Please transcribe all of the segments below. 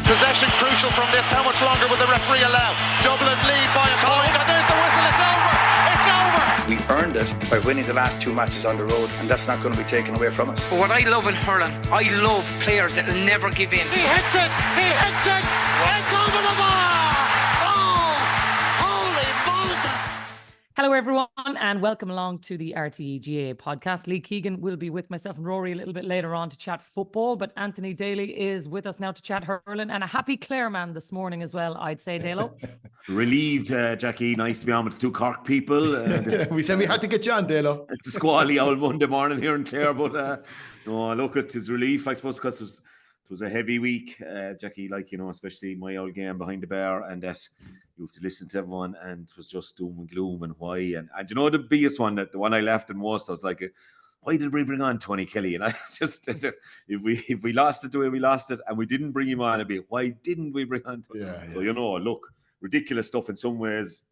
Possession crucial from this. How much longer will the referee allow? Dublin lead by a point, and there's the whistle. It's over. It's over. We earned it by winning the last 2 matches on the road, and that's not going to be taken away from us. But what I love in hurling, I love players that will never give in. He hits it. He hits it. It's over the bar. Oh, holy Moses. Hello everyone and welcome along to the RTE GAA Podcast. Lee Keegan will be with myself and Rory a little bit later on to chat football, but Anthony Daly is with us now to chat hurling, and a happy Clare man this morning as well, I'd say, Dalo. Relieved, Jacqui. Nice to be on with the two Cork people. We said we had to get you on, Dalo. It's a squally old Monday morning here in Clare, but no, look, it is relief, I suppose, because it was a heavy week, Jacqui, like, you know, especially my old game behind the bar, and that you have to listen to everyone, and it was just doom and gloom and why. And you know, the biggest one, the one I laughed at most, I was like, why did we bring on Tony Kelly? And I was just, if we lost it the way we lost it, and we didn't bring him on, why didn't we bring on Tony? Yeah. So, you know, look, ridiculous stuff in some ways.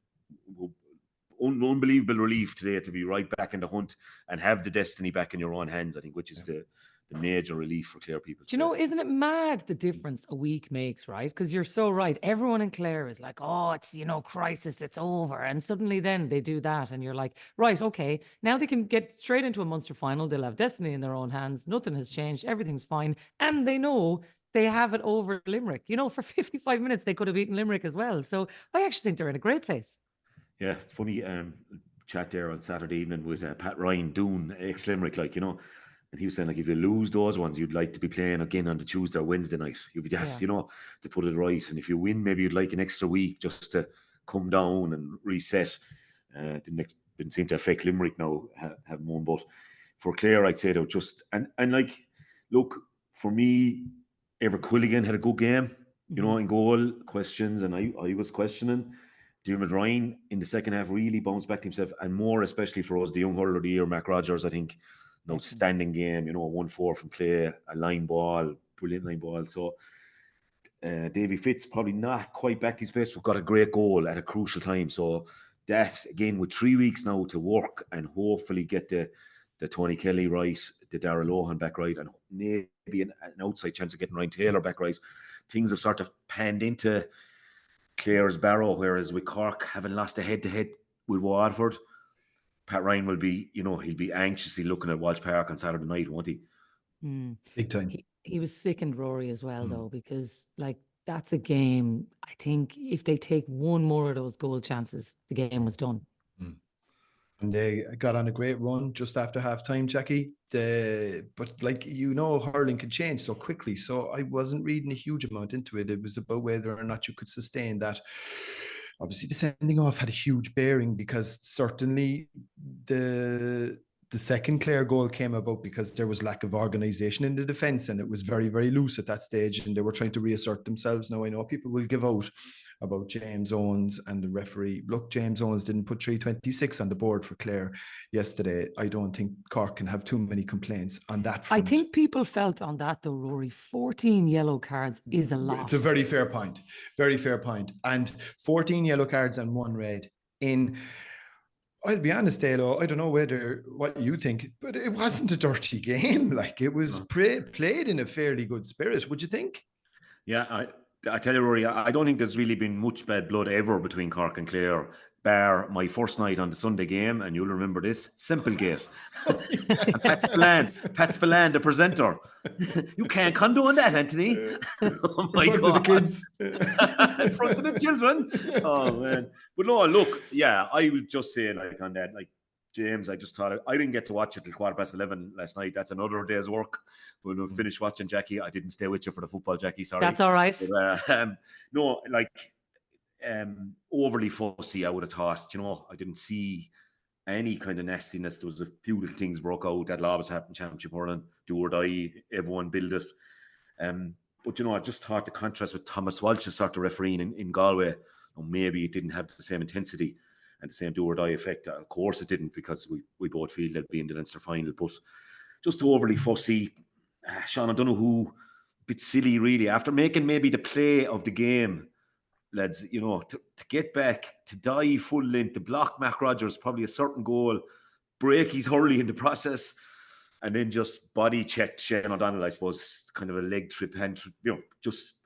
Unbelievable relief today to be right back in the hunt and have the destiny back in your own hands, I think, which is the major relief for Clare people. Do you know, isn't it mad the difference a week makes, right? Because you're so right. Everyone in Clare is like, oh, it's, you know, crisis, it's over. And suddenly then they do that and you're like, right, okay, now they can get straight into a Munster final. They'll have destiny in their own hands. Nothing has changed. Everything's fine. And they know they have it over Limerick. You know, for 55 minutes, they could have beaten Limerick as well. So I actually think they're in a great place. Yeah, it's funny, chat there on Saturday evening with Pat Ryan, Doon, ex-Limerick, like, you know, and he was saying, like, if you lose those ones, you'd like to be playing again on the Tuesday or Wednesday night. You'd be that, you know, to put it right. And if you win, maybe you'd like an extra week just to come down and reset. Didn't seem to affect Limerick now, have won. But for Clare, I'd say they were just, and like, look, for me, Ever Quilligan had a good game, you know, in goal, questions, and I was questioning. Dermot Ryan in the second half really bounced back to himself, and more especially for us, the young hurler of the year, Mark Rogers, I think, an outstanding game, you know, 1-4 from play, a line ball, brilliant line ball. So Davy Fitz probably not quite back to his best, but got a great goal at a crucial time. So that, again, with 3 weeks now to work and hopefully get the Tony Kelly right, the Darragh Lohan back right, and maybe an outside chance of getting Ryan Taylor back right, things have sort of panned into Clare's barrow, whereas with Cork having lost a head-to-head with Waterford, Pat Ryan will be, you know, he'll be anxiously looking at Walsh Park on Saturday night, won't he? Big time. He was sickened, Rory, as well, though, because, like, that's a game. I think if they take one more of those goal chances, the game was done. And they got on a great run just after half-time, Jacqui. But, like, you know, hurling can change so quickly. So I wasn't reading a huge amount into it. It was about whether or not you could sustain that. Obviously, the sending off had a huge bearing, because certainly the second Clare goal came about because there was lack of organisation in the defence, and it was very, very loose at that stage, and they were trying to reassert themselves. Now, I know people will give out about James Owens and the referee. Look, James Owens didn't put 326 on the board for Clare yesterday. I don't think Cork can have too many complaints on that front. I think people felt on that, though, Rory, 14 yellow cards is a lot. It's a very fair point. Very fair point. And 14 yellow cards and 1 red in... I'll be honest, Dalo, I don't know what you think, but it wasn't a dirty game. Like, it was played in a fairly good spirit. Would you think? Yeah, I tell you, Rory, I don't think there's really been much bad blood ever between Cork and Clare, bar my first night on the Sunday game, and you'll remember this, Simplegate. And Pat Spillane, the presenter. You can't condone that, Anthony. Oh my God. In front of the kids. In front of the children. Oh, man. But no, look, yeah, I would just say, like, on that, like, James, I just thought, I didn't get to watch it till 11:15 last night. That's another day's work. When we finished watching, Jacqui, I didn't stay with you for the football, Jacqui, sorry. That's all right. But, no, like, overly fussy, I would have thought. You know, I didn't see any kind of nastiness. There was a few little things broke out. That'll always happen, Championship hurling, do or die, everyone build it. But, you know, I just thought the contrast with Thomas Walsh's sort of refereeing in Galway, maybe it didn't have the same intensity and the same do or die effect. Of course it didn't, because we both feel they'll be in the Leinster final. But just overly fussy. Sean, I don't know who, a bit silly really, after making maybe the play of the game, lads, you know, to get back, to dive full length, to block Mark Rogers, probably a certain goal, break his Hurley in the process, and then just body checked Shane O'Donnell, I suppose, kind of a leg trip, hand trip, you know, just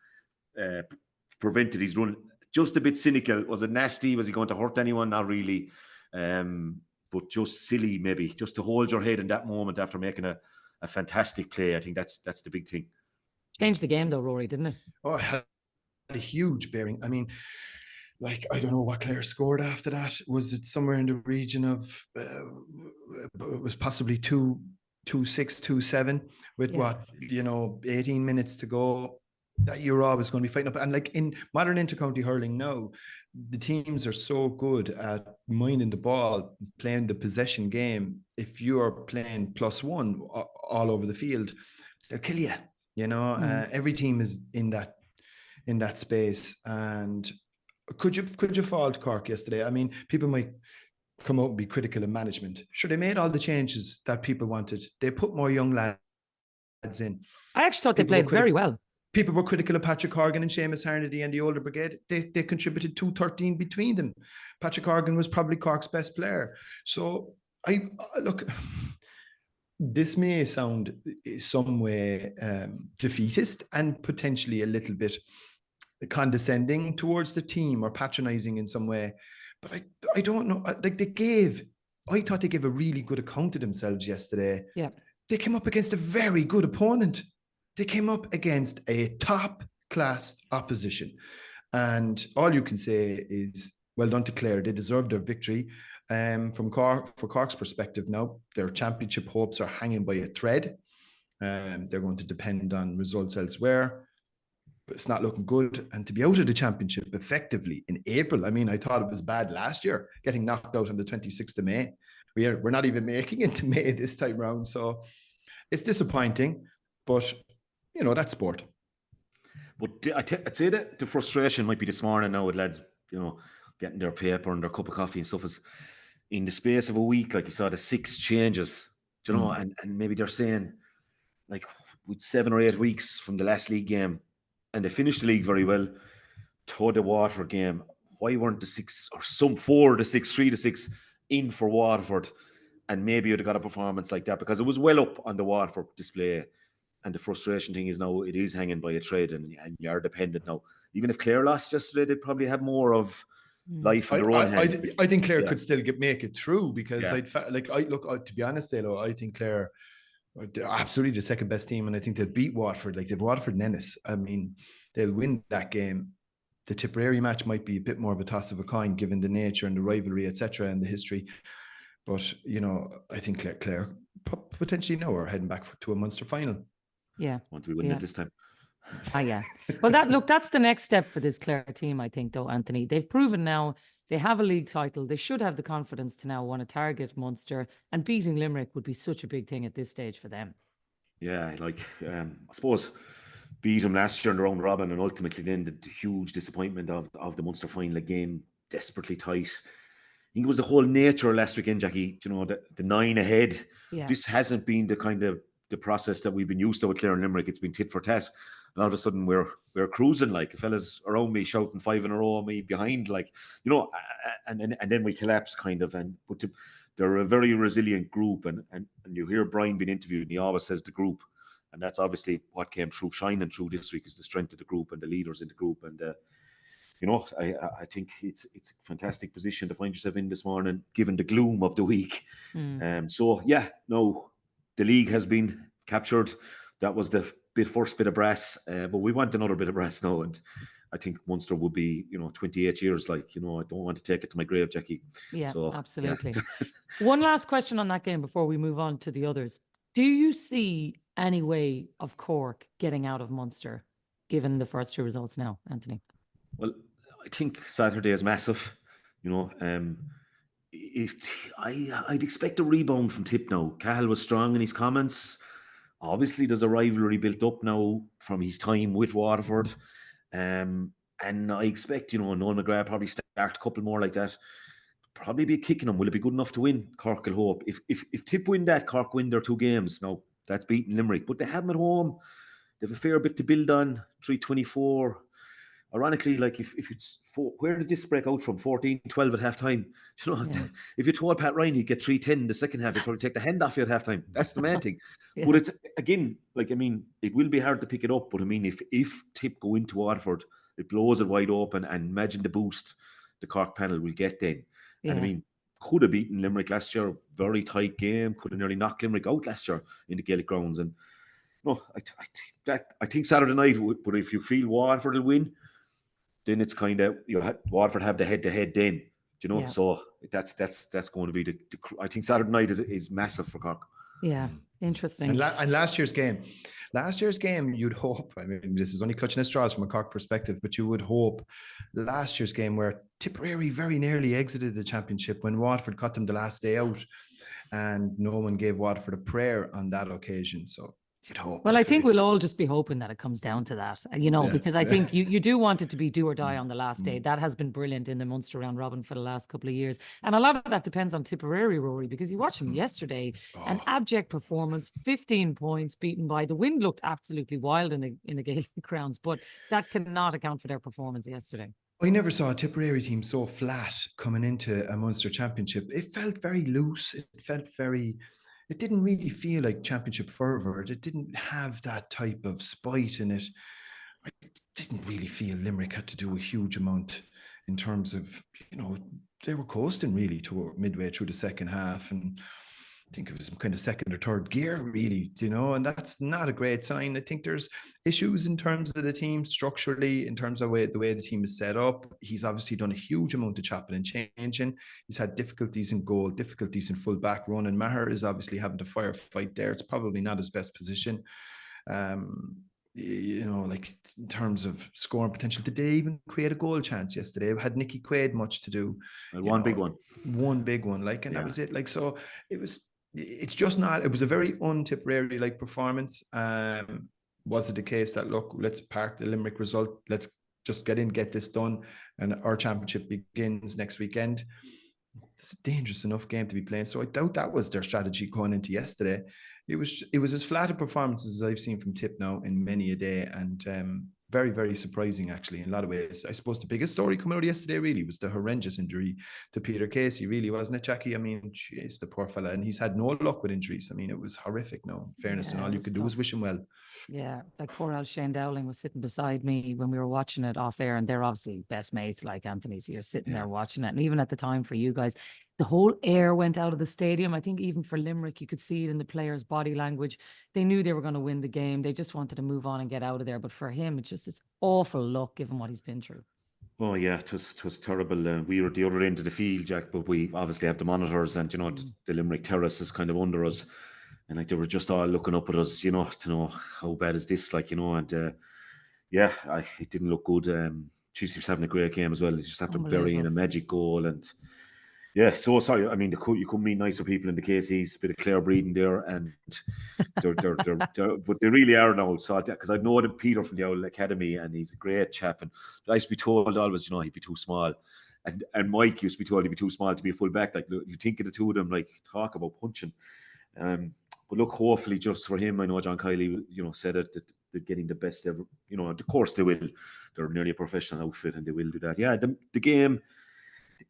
prevented his run. Just a bit cynical. Was it nasty? Was he going to hurt anyone? Not really. But just silly, maybe. Just to hold your head in that moment after making a fantastic play. I think that's the big thing. Changed the game though, Rory, didn't it? Oh, it had a huge bearing. I mean, like, I don't know what Clare scored after that. Was it somewhere in the region of, it was possibly 2-6, 2-7 with 18 minutes to go. That you're always going to be fighting up. And like in modern intercounty hurling now, the teams are so good at minding the ball, playing the possession game. If you're playing +1 all over the field, they'll kill you. Every team is in that space. And could you fault Cork yesterday? I mean, people might come out and be critical of management. Sure, they made all the changes that people wanted. They put more young lads in. I actually thought they played very well. People were critical of Patrick Horgan and Seamus Harnedy and the older brigade. They contributed 213 between them. Patrick Horgan was probably Cork's best player. So I look, this may sound some way defeatist and potentially a little bit condescending towards the team or patronizing in some way. But I don't know. Like I thought they gave a really good account of themselves yesterday. Yeah. They came up against a very good opponent. They came up against a top-class opposition. And all you can say is, well done to Clare. They deserved their victory. For Cork's perspective now, their championship hopes are hanging by a thread. They're going to depend on results elsewhere. But it's not looking good. And to be out of the championship effectively in April, I mean, I thought it was bad last year, getting knocked out on the 26th of May. We're not even making it to May this time round. So it's disappointing. But that's sport. But I'd say that the frustration might be this morning now with lads, getting their paper and their cup of coffee and stuff is in the space of a week, like you saw the 6 changes, and maybe they're saying, like, with 7 or 8 weeks from the last league game, and they finished the league very well, to the Waterford game, why weren't the 6 or some 4 to 6, 3 to 6 in for Waterford? And maybe you'd have got a performance like that because it was well up on the Waterford display. And the frustration thing is now it is hanging by a thread and you're dependent now. Even if Clare lost yesterday, they'd probably have more of life in their own hands. I think Clare could still make it through because to be honest, Dalo, I think Clare are absolutely the second best team and I think they'll beat Waterford. Like they've Waterford and Ennis. I mean, they'll win that game. The Tipperary match might be a bit more of a toss of a coin given the nature and the rivalry, etc., and the history. But, I think Clare potentially now are heading back to a Munster final. Yeah. Want to win it this time? Yeah. Well, that's the next step for this Clare team, I think, though, Anthony. They've proven now they have a league title. They should have the confidence to now want to target Munster, and beating Limerick would be such a big thing at this stage for them. Yeah, I suppose beat them last year in the round robin and ultimately then the huge disappointment of the Munster final again, desperately tight. I think it was the whole nature last weekend, Jacqui, the 9 ahead. Yeah. This hasn't been the kind of the process that we've been used to with Clare and Limerick. It's been tit for tat. And all of a sudden we're cruising, like fellas around me shouting 5 in a row, me behind, like, and then we collapse kind of. But they're a very resilient group. And you hear Brian being interviewed and he always says the group. And that's obviously what came through, shining through this week is the strength of the group and the leaders in the group. And, I think it's a fantastic position to find yourself in this morning, given the gloom of the week. The league has been captured. That was the first bit of brass, but we want another bit of brass now. And I think Munster will be, 28 years. I don't want to take it to my grave, Jacqui. Yeah, so, absolutely. Yeah. One last question on that game before we move on to the others. Do you see any way of Cork getting out of Munster, given the first 2 results now, Anthony? Well, I think Saturday is massive. I'd expect a rebound from Tip now. Cahill was strong in his comments. Obviously, there's a rivalry built up now from his time with Waterford. And I expect, Noel McGrath probably start a couple more like that. Probably be kicking them. Will it be good enough to win? Cork will hope. If Tip win that, Cork win their 2 games. Now, that's beating Limerick. But they have them at home. They have a fair bit to build on. 324. ironically, like if it's where did this break out from? 14-12 at half time. You know, if you told Pat Ryan he'd get 3-10 in the second half, he'd probably take the hand off you at half time. That's the main thing. But it's, again, like, I mean, it will be hard to pick it up, but I mean, if Tip go into Waterford, it blows it wide open, and imagine the boost the Cork panel will get then. And I mean, could have beaten Limerick last year, very tight game, could have nearly knocked Limerick out last year in the Gaelic grounds. And no, I think Saturday night, but if you feel Waterford will win, then it's kind of, Waterford have the head-to-head then, you know. So that's going to be I think Saturday night is massive for Cork. Yeah, interesting. And last year's game, you'd hope, I mean, this is only clutching at straws from a Cork perspective, but you would hope last year's game where Tipperary very nearly exited the championship when Waterford cut them the last day out, and no one gave Waterford a prayer on that occasion. So you'd hope. Well, I think we'll all just be hoping that it comes down to that, you know, because I think you do want it to be do or die on the last day. That has been brilliant in the Munster round robin for the last couple of years. And a lot of that depends on Tipperary, Rory, because you watched them yesterday, an abject performance, 15 points beaten by, the wind looked absolutely wild in the Gaelic grounds, but that cannot account for their performance yesterday. I never saw a Tipperary team so flat coming into a Munster championship. It felt very loose. It didn't really feel like championship fervour. It didn't have that type of spite in it. I didn't really feel Limerick had to do a huge amount in terms of, you know, they were coasting really to midway through the second half. And I think it was some kind of second or third gear, really, you know, and that's not a great sign. I think there's issues in terms of the team structurally, in terms of the way the team is set up. He's obviously done a huge amount of chopping and changing. He's had difficulties in goal, difficulties in full back run, and Maher is obviously having to firefight there. It's probably not his best position. You know, like in terms of scoring potential, did they even create a goal chance yesterday? Had Nicky Quaid much to do? One big one, like, and that was it. Like, so it's just not, it was a very un-Tipperary like performance. Was it the case that, look, let's park the Limerick result, let's just get this done, and our championship begins next weekend? It's a dangerous enough game to be playing. So I doubt that was their strategy going into yesterday. It was as flat a performance as I've seen from Tip now in many a day, and very, very surprising actually in a lot of ways. I suppose the biggest story coming out yesterday really was the horrendous injury to Peter Casey, really, wasn't it, Jacqui? I mean, jeez, the poor fella, and he's had no luck with injuries. I mean, it was horrific. No, in fairness, and all you could do was wish him well. Yeah, like poor old Shane Dowling was sitting beside me when we were watching it off air, and they're obviously best mates like Anthony, so you're sitting there watching it. And even at the time for you guys, the whole air went out of the stadium. I think even for Limerick, you could see it in the players' body language. They knew they were going to win the game. They just wanted to move on and get out of there. But for him, it's awful luck given what he's been through. Oh yeah, it was terrible. We were at the other end of the field, Jack, but we obviously have the monitors, and you know the Limerick terrace is kind of under us, and like they were just all looking up at us, you know, to know how bad is this, like, you know, and it didn't look good. Chelsea was having a great game as well. He's just after burying a magic goal, and yeah, so sorry. I mean, you couldn't meet nicer people in the KC's, a bit of Clare breeding there, and they're but they really are now. So because I've known Peter from the old academy, and he's a great chap. And I used to be told always, you know, he'd be too small, and Mike used to be told he'd be too small to be a full back. Like, you think of the two of them, like, talk about punching. But look, hopefully, just for him, I know John Kiley, you know, said it, that they're getting the best ever. You know, of course they will. They're nearly a professional outfit, and they will do that. Yeah, the game.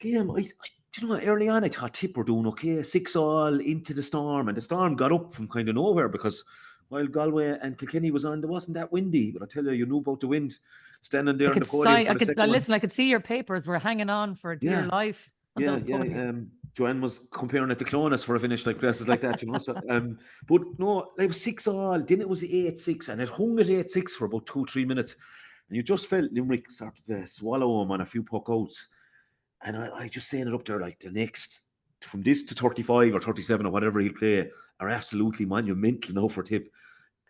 You know, early on I thought Tip were doing okay, 6-6 into the storm, and the storm got up from kind of nowhere because while Galway and Kilkenny was on, there wasn't that windy. But I tell you, you knew about the wind standing there on the podium. I could see your papers were hanging on for dear life. Joanne was comparing it to Clonus for a finish, like places like that, you know. So, but no, it was 6-6. Then it was 8-6, and it hung at 8-6 for about 2-3 minutes, and you just felt Limerick started to swallow him on a few puck outs. And I just saying it up there, like the next, from this to 35 or 37 or whatever he'll play, are absolutely monumental now for Tip.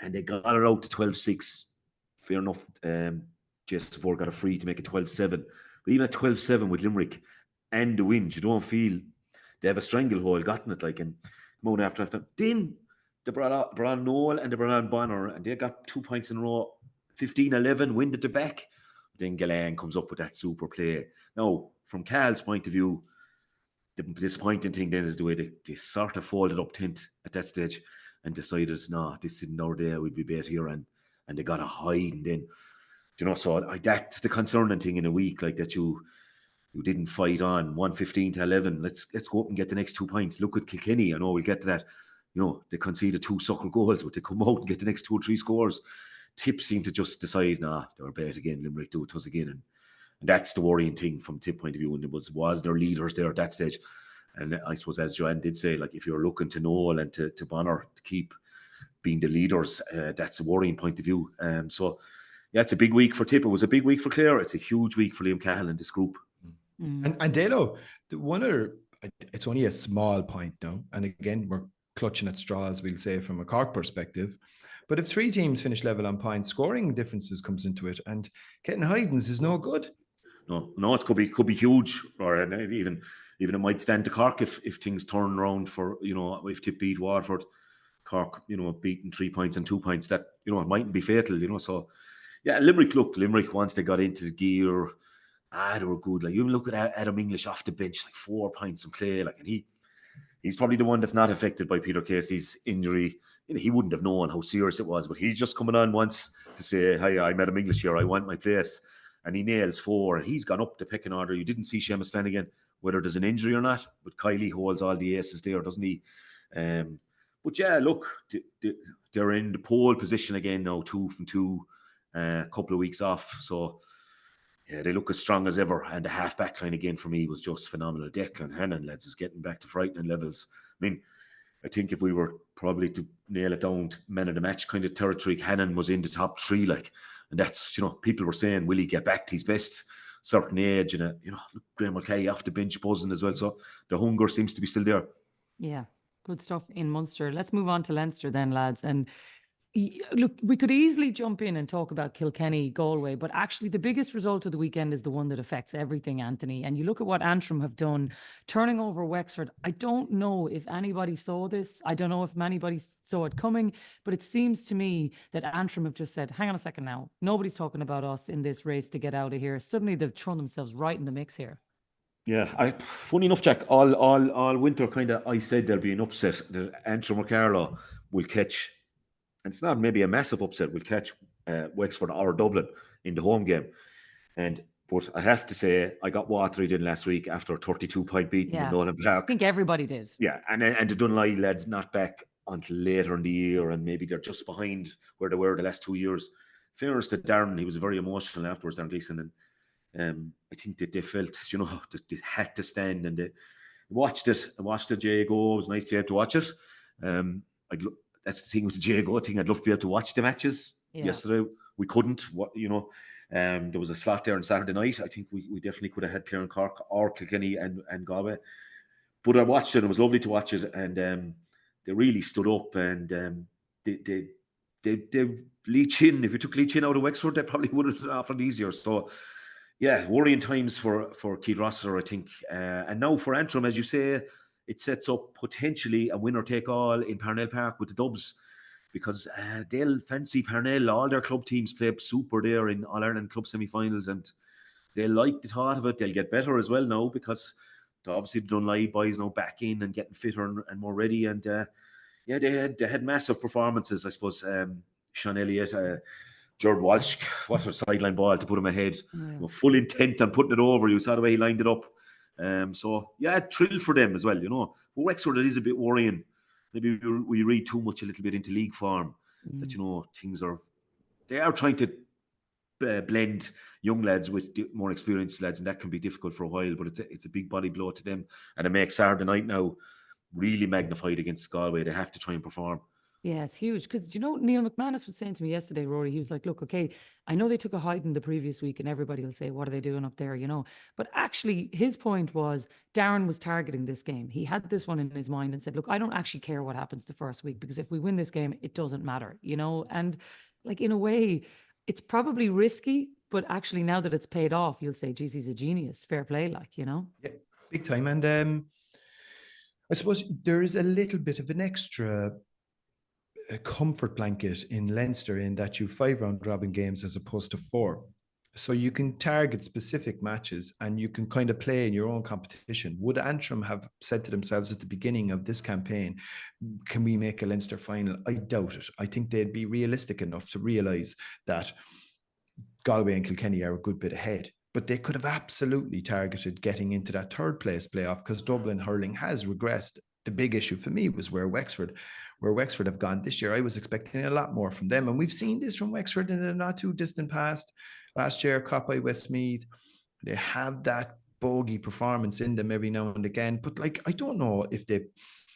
And they got it out to 12-6. Fair enough. Jason Ford got a free to make it 12-7. But even at 12-7 with Limerick and the wind, you don't feel they have a stranglehold, gotten it, like, and come out after. Then they brought on Noel and they brought on Bonner, and they got 2 points in a row, 15-11, wind at the back. Then Gillane comes up with that super play. Now, from Carl's point of view, the disappointing thing then is the way they sort of folded up tent at that stage and decided, no, this isn't our day, we'd be better here, and they got a hide, and then So that's the concerning thing in a week like that. You didn't fight on 115 to 11. Let's go up and get the next 2 points. Look at Kilkenny. I know we'll get to that. They conceded 2 sucker goals, but they come out and get the next 2 or 3 scores. Tip seemed to just decide, they're bad again. Limerick do it to us again. And that's the worrying thing from Tip point of view. And it was their leaders there at that stage. And I suppose, as Joanne did say, like if you're looking to Noel and to Bonner to keep being the leaders, that's a worrying point of view. So, yeah, it's a big week for Tip. It was a big week for Clare. It's a huge week for Liam Cahill and this group. And Dalo, it's only a small point now. And again, we're clutching at straws, we'll say, from a Cork perspective. But if 3 teams finish level on points, scoring differences comes into it, and getting hidings is no good. No, it could be huge, or even it might stand to Cork if things turn around for if Tip beat Waterford, Cork beating 3 points and 2 points, that it mightn't be fatal. So yeah, Limerick once they got into the gear, they were good. Like you even look at Adam English off the bench, like 4 points in play, like, and he's probably the one that's not affected by Peter Casey's injury. He wouldn't have known how serious it was, but he's just coming on once to say, "Hi, I'm Adam English here. I want my place," and he nails 4. And he's gone up the pecking order. You didn't see Seamus Flanagan, whether there's an injury or not, but Kylie holds all the aces there, doesn't he? But yeah, look, they're in the pole position again now, 2 from 2, a couple of weeks off. So yeah, they look as strong as ever. And the half-back line again for me was just phenomenal. Declan Hannon, lads, is getting back to frightening levels. I mean, I think if we were probably to nail it down to men of the match kind of territory, Hannon was in the top 3, like, and that's, people were saying, will he get back to his best certain age? And, Graham Mulcahy off the bench buzzing as well. So the hunger seems to be still there. Yeah, good stuff in Munster. Let's move on to Leinster then, lads. And look, we could easily jump in and talk about Kilkenny, Galway, but actually the biggest result of the weekend is the one that affects everything, Anthony. And you look at what Antrim have done, turning over Wexford. I don't know if anybody saw this. I don't know if anybody saw it coming, but it seems to me that Antrim have just said, hang on a second now, nobody's talking about us in this race to get out of here. Suddenly they've thrown themselves right in the mix here. Yeah, funny enough, Jack, all winter kind of I said there'll be an upset that Antrim or Carlow will catch. And it's not maybe a massive upset. We'll catch Wexford or Dublin in the home game. But I have to say, I got Waterford in last week after a 32-point beating in Nolan Park. I think everybody did. Yeah, and the Dunleary lads not back until later in the year, and maybe they're just behind where they were the last 2 years. Fairness to Darren, he was very emotional afterwards, Darren Gleeson, and I think that they felt, that they had to stand, and they watched it. I watched the GAA go. It was nice to be able to watch it. That's the thing with the GAA thing. I'd love to be able to watch the matches. Yesterday we couldn't. There was a slot there on Saturday night. I think we definitely could have had Clare and Cork or Kilkenny and Galway. But I watched it. It was lovely to watch it, and they really stood up, and they Leach in. If you took Leach in out of Wexford, they probably would have offered easier. So yeah, worrying times for Keith Rossiter, I think, and now for Antrim, as you say. It sets up potentially a winner-take-all in Parnell Park with the Dubs, because they'll fancy Parnell. All their club teams play super there in All-Ireland club semi-finals, and they like the thought of it. They'll get better as well now, because obviously the Dunleary boys now back in and getting fitter and more ready. And they had massive performances. I suppose Sean Elliott, Gerard Walsh, what a sideline ball to put him ahead. Full intent on putting it over. You saw the way he lined it up. So yeah, thrill for them as well, But Wexford, it is a bit worrying. Maybe we read too much a little bit into league form. That they are trying to blend young lads with more experienced lads, and that can be difficult for a while. But it's a big body blow to them, and it makes Saturday night now really magnified against Galway. They have to try and perform. Yeah, it's huge, because Neil McManus was saying to me yesterday, Rory, he was like, look, okay, I know they took a hiding the previous week and everybody will say, what are they doing up there, But actually, his point was Darren was targeting this game. He had this one in his mind and said, look, I don't actually care what happens the first week, because if we win this game, it doesn't matter, And like, in a way, it's probably risky, but actually now that it's paid off, you'll say, geez, he's a genius. Fair play, Yeah, big time. And I suppose there is a little bit of an extra a comfort blanket in Leinster in that you 5 round robin games as opposed to 4. So you can target specific matches and you can kind of play in your own competition. Would Antrim have said to themselves at the beginning of this campaign, can we make a Leinster final? I doubt it. I think they'd be realistic enough to realise that Galway and Kilkenny are a good bit ahead. But they could have absolutely targeted getting into that third place playoff, because Dublin hurling has regressed. The big issue for me was where Wexford have gone this year. I was expecting a lot more from them. And we've seen this from Wexford in the not too distant past. Last year, caught by Westmeath. They have that bogey performance in them every now and again. But like, I don't know if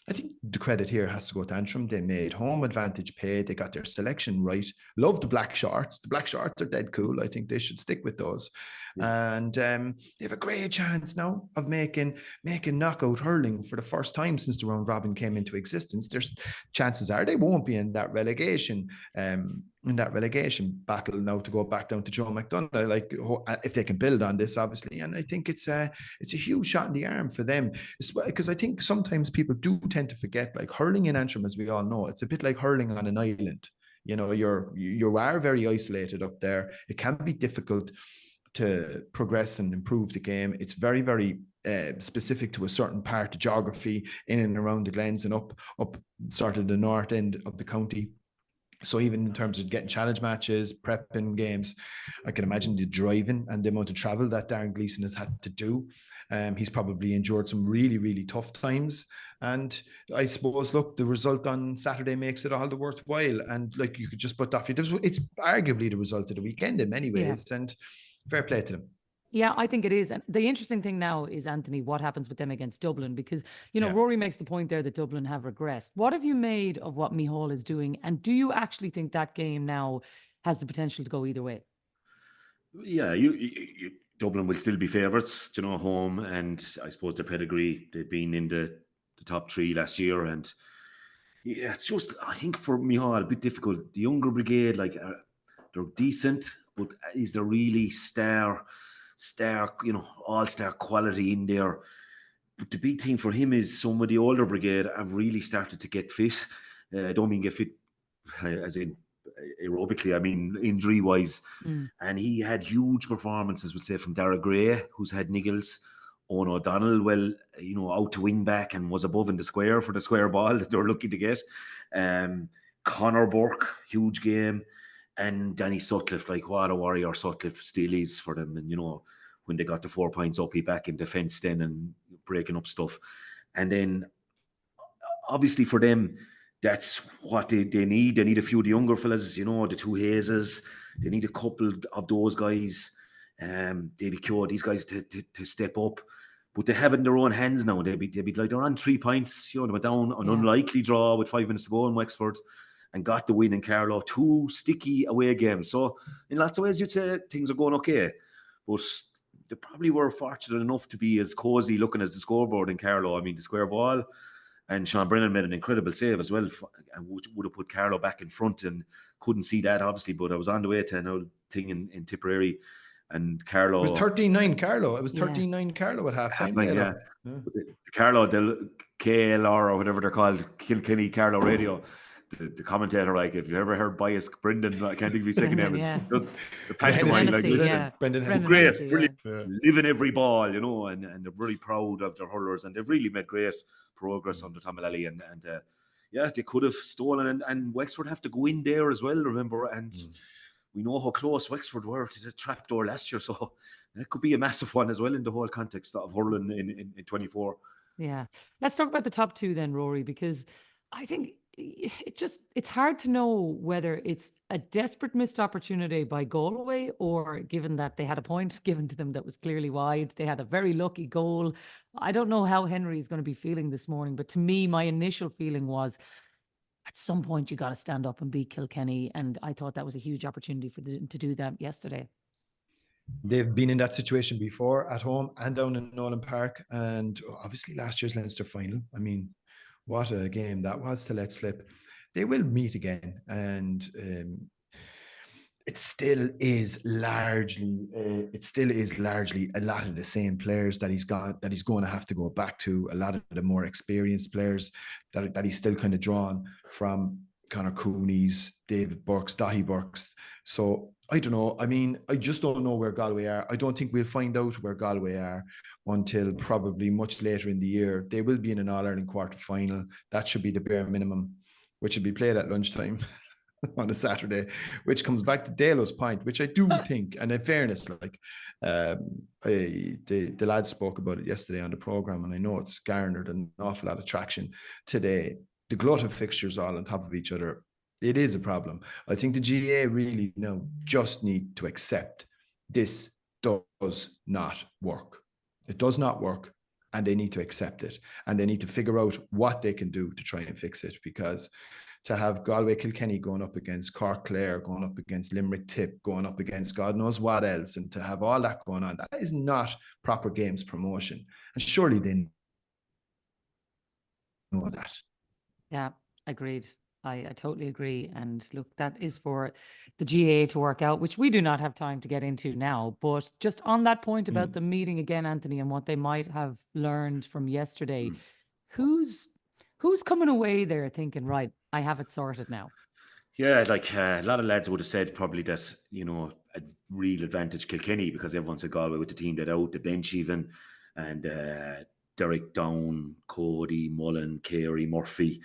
I think the credit here has to go to Antrim. They made home advantage pay. They got their selection right. Love the black shorts. The black shorts are dead cool. I think they should stick with those. Yeah. And they have a great chance now of making knockout hurling for the first time since the round robin came into existence. There's chances are they won't be in that relegation battle now to go back down to Joe McDonagh, like if they can build on this, obviously. And I think it's a huge shot in the arm for them, because I think sometimes people do tend to forget, like hurling in Antrim, as we all know, it's a bit like hurling on an island. You know, you are very isolated up there. It can be difficult to progress and improve the game. It's very, very specific to a certain part of geography in and around the Glens and up sort of the north end of the county. So even in terms of getting challenge matches, prepping games, I can imagine the driving and the amount of travel that Darren Gleeson has had to do. He's probably endured some really, really tough times. And I suppose, look, the result on Saturday makes it all the worthwhile. And like, you could just put that, it's arguably the result of the weekend in many ways. Yeah. And fair play to them. Yeah, I think it is. And the interesting thing now is, Anthony, what happens with them against Dublin? Because, you know, Rory makes the point there that Dublin have regressed. What have you made of what Micheál is doing? And do you actually think that game now has the potential to go either way? Yeah, Dublin will still be favourites, you know, home. And I suppose the pedigree, they've been in the top three last year. And yeah, it's just, I think for Micheál, a bit difficult. The younger brigade, like, they're decent, but is there really star, you know, all-star quality in there? But the big thing for him is some of the older brigade have really started to get fit. I don't mean get fit as in aerobically, I mean injury-wise. And he had huge performances, would say, from Dara Gray, who's had niggles. Owen O'Donnell, well, you know, out to wing back and was above in the square for the square ball that they were lucky to get. Conor Burke, huge game. And Danny Sutcliffe, like, what a warrior Sutcliffe still is for them. And, you know, when they got the 4 points up, he back in defence then and breaking up stuff. And then, obviously for them, that's what they need. They need a few of the younger fellas, you know, the two Hazes. They need a couple of those guys, Davy Keogh, these guys to step up. But they have it in their own hands now. They'd be like, they're on 3 points. You know, they went down an unlikely draw with 5 minutes to go in Wexford, and got the win in Carlow. 2 sticky away games. So in lots of ways, you'd say things are going okay. But they probably were fortunate enough to be as cosy looking as the scoreboard in Carlow. I mean, the square ball. And Sean Brennan made an incredible save as well, and would have put Carlow back in front, and couldn't see that, obviously. But I was on the way to an old thing in Tipperary, and Carlow... It was 13-9 Carlow. It was 13-9 Carlow at half-time. Yeah. The Carlow, the KLR or whatever they're called, Kilkenny Carlow Radio, the commentator, like, if you ever heard bias Brendan, I can't think of his second name, it's just the pantomime, like, Brendan great, brilliant, living every ball, you know, and they're really proud of their hurlers, and they've really made great progress under Tom Mullally, and they could have stolen, and Wexford have to go in there as well, remember, and we know how close Wexford were to the trapdoor last year, so it could be a massive one as well in the whole context of hurling in 24. Yeah, let's talk about the top two then, Rory, because I think it's hard to know whether it's a desperate missed opportunity by Galway, or given that they had a point given to them that was clearly wide, they had a very lucky goal. I don't know how Henry is going to be feeling this morning, but to me, my initial feeling was at some point you got to stand up and beat Kilkenny, and I thought that was a huge opportunity for them to do that yesterday. They've been in that situation before, at home and down in Nolan Park, and obviously last year's Leinster final. I mean, what a game that was to let slip. They will meet again, and it still is largely a lot of the same players that he's going to have to go back to. A lot of the more experienced players that he's still kind of drawn from, Conor Cooney's, David Burke's, Dahi Burke's. So I don't know. I mean, I just don't know where Galway are. I don't think we'll find out where Galway are until probably much later in the year. They will be in an All-Ireland quarter-final. That should be the bare minimum, which will be played at lunchtime. on a Saturday, which comes back to Dalo's point, which I do think, and in fairness, like the lads spoke about it yesterday on the program, and I know it's garnered an awful lot of traction today. The glut of fixtures all on top of each other, it is a problem. I think the GAA really now just need to accept this does not work. It does not work, and they need to accept it, and they need to figure out what they can do to try and fix it, because to have Galway Kilkenny going up against Cork Clare, going up against Limerick Tip, going up against God knows what else, and to have all that going on, that is not proper games promotion. And surely they know that. Yeah, agreed. I totally agree. And look, that is for the GAA to work out, which we do not have time to get into now. But just on that point about the meeting again, Anthony, and what they might have learned from yesterday, who's coming away there thinking, right, I have it sorted now? Yeah, like a lot of lads would have said probably that, you know, a real advantage Kilkenny, because everyone said Galway with the team that out, the bench even, and Derek Down, Cody, Mullen, Carey, Murphy,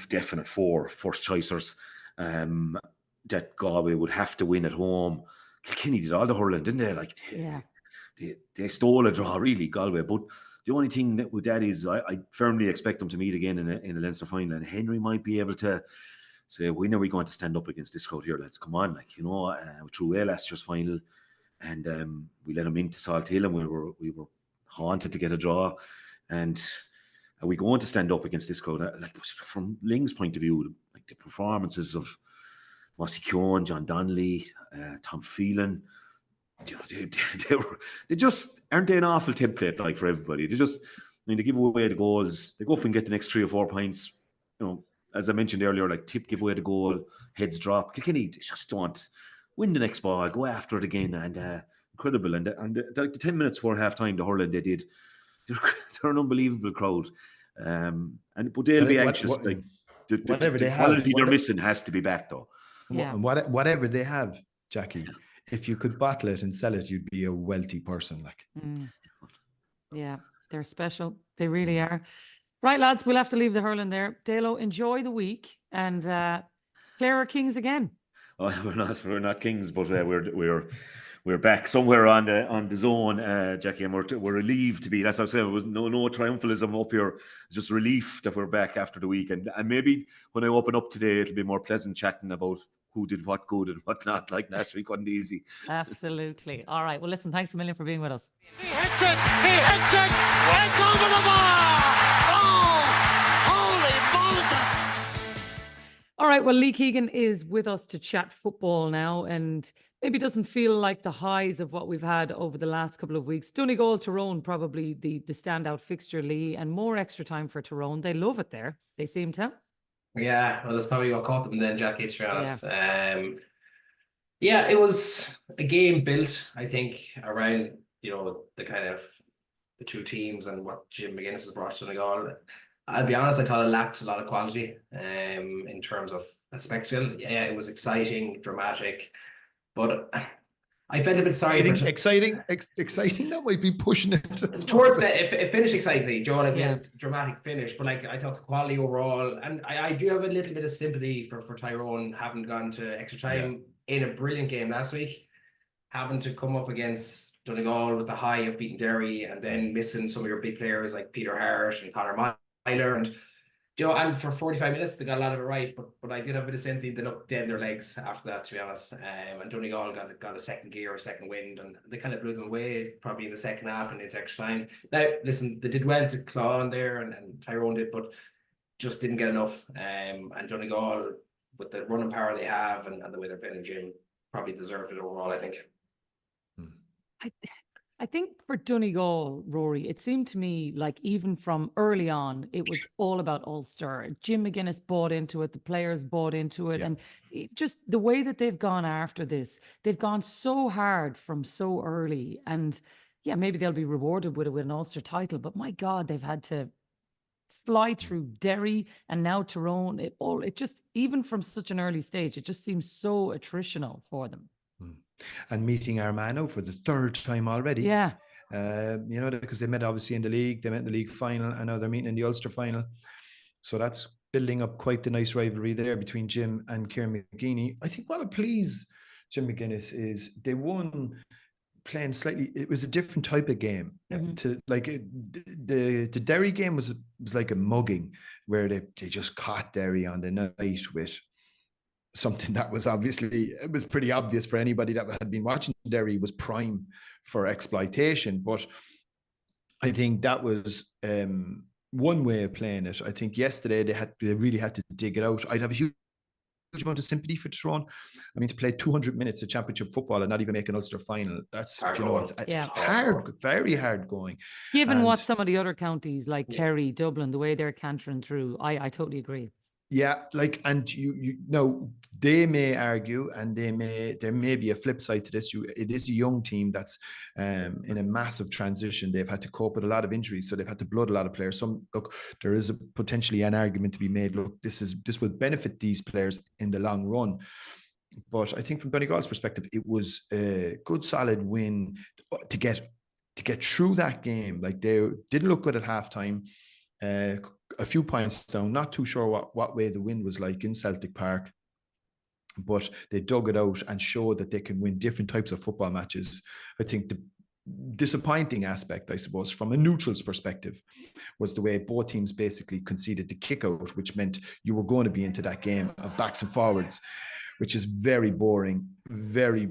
definite four first choicers that Galway would have to win at home. Kilkenny did all the hurling, didn't they? Like they stole a draw, really, Galway. But the only thing that with that is I firmly expect them to meet again in a Leinster final, and Henry might be able to say, when are we going to stand up against this crowd here? Let's come on, like, you know, through last year's final, and we let them into Tailteann, and we were haunted to get a draw, and are we going to stand up against this crowd? Like, from Ling's point of view, like the performances of Mossy Keown, John Donnelly, Tom Phelan, they just aren't they an awful template, like, for everybody. They just, I mean, they give away the goals, they go up and get the next 3 or 4 points. You know, as I mentioned earlier, like Tip give away the goal, heads drop. Kilkenny, they just don't win the next ball, go after it again, and incredible. And like the 10 minutes before half time, the hurling they did, they're an unbelievable crowd. But they'll be anxious. Like the quality they're missing has to be back, though. Yeah. And whatever they have, Jacqui, if you could bottle it and sell it, you'd be a wealthy person. Like, yeah, they're special. They really are. Right, lads, we'll have to leave the hurling there. Dalo, enjoy the week, and Clare are kings again. Oh, we're not kings, but we're back somewhere on the zone, Jacqui, and we're relieved to be. That's what I said. It was no triumphalism up here. It's just relief that we're back after the week, and maybe when I open up today, it'll be more pleasant chatting about who did what good and what not. Like last week wasn't easy. Absolutely. All right. Well, listen, thanks a million for being with us. He hits it. It's over the bar. Oh, holy Moses. All right. Well, Lee Keegan is with us to chat football now, and maybe doesn't feel like the highs of what we've had over the last couple of weeks. Donegal, Tyrone, probably the standout fixture, Lee, and more extra time for Tyrone. They love it there. They seem to. Yeah, well, that's probably what caught them then, Jacqui, to be honest. Yeah, it was a game built, I think, around, you know, the kind of the two teams and what Jim McGuinness has brought to Donegal. I'll be honest, I thought it lacked a lot of quality in terms of a spectacle. Yeah, it was exciting, dramatic, but I felt a bit sorry. Exciting. That might be pushing it towards that. It finished excitedly, Joe. Like, a dramatic finish, but like I thought the quality overall, and I do have a little bit of sympathy for Tyrone having gone to extra time in a brilliant game last week, having to come up against Donegal with the high of beating Derry, and then missing some of your big players like Peter Hart and Conor Myler, and you know, and for 45 minutes they got a lot of it right, but I did have a bit of sympathy. They looked dead in their legs after that, to be honest. And Donegal got a second gear, a second wind, and they kind of blew them away probably in the second half and into extra time. Now, listen, they did well to claw on there, and Tyrone did, but just didn't get enough. And Donegal, with the running power they have and the way they're playing in gym, probably deserved it overall, I think. I think for Donegal, Rory, it seemed to me like even from early on, it was all about Ulster. Jim McGuinness bought into it, the players bought into it, and just the way that they've gone after this, they've gone so hard from so early. And yeah, maybe they'll be rewarded with an Ulster title, but my God, they've had to fly through Derry and now Tyrone. It just, even from such an early stage, it just seems so attritional for them. And meeting Armagh for the third time already. Yeah. You know, because they met obviously in the league, they met in the league final, and now they're meeting in the Ulster final. So that's building up quite the nice rivalry there between Jim and Kieran McGeeney. I think what will please Jim McGuinness is they won playing slightly. It was a different type of game. To like the Derry game was like a mugging where they just caught Derry on the night with something that was obviously, it was pretty obvious for anybody that had been watching Derry was prime for exploitation. But I think that was one way of playing it. I think yesterday they really had to dig it out. I'd have a huge amount of sympathy for Tyrone. I mean, to play 200 minutes of championship football and not even make an Ulster final, that's it's hard, very hard going. Given what some of the other counties like Kerry, Dublin, the way they're cantering through, I totally agree. Yeah, like, and you know, they may argue, and there may be a flip side to this. It is a young team that's in a massive transition. They've had to cope with a lot of injuries, so they've had to blood a lot of players. There is potentially an argument to be made. Look, this will benefit these players in the long run. But I think from Donegal's perspective, it was a good, solid win to get through that game. Like, they didn't look good at halftime. A few points down, not too sure what way the wind was like in Celtic Park, but they dug it out and showed that they can win different types of football matches. I think the disappointing aspect, I suppose, from a neutral's perspective, was the way both teams basically conceded the kick out, which meant you were going to be into that game of backs and forwards, which is very boring, very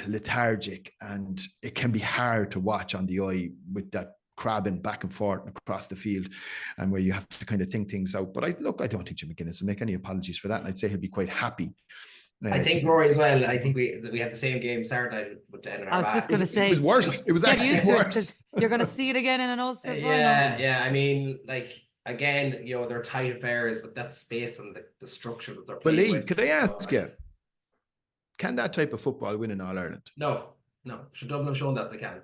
lethargic, and it can be hard to watch on the eye with that crabbing back and forth across the field, and where you have to kind of think things out. But I don't think Jim McGuinness will make any apologies for that, and I'd say he'll be quite happy. I think Rory as well. I think we had the same game Saturday with the I was just going to say it was worse. It was actually worse. You're going to see it again in an Ulster final. Yeah. I mean, like, again, you know, they're tight affairs, but that space and the structure that they're playing. But Lee, could I ask you, can that type of football win in All Ireland? No. Should Dublin have shown that they can?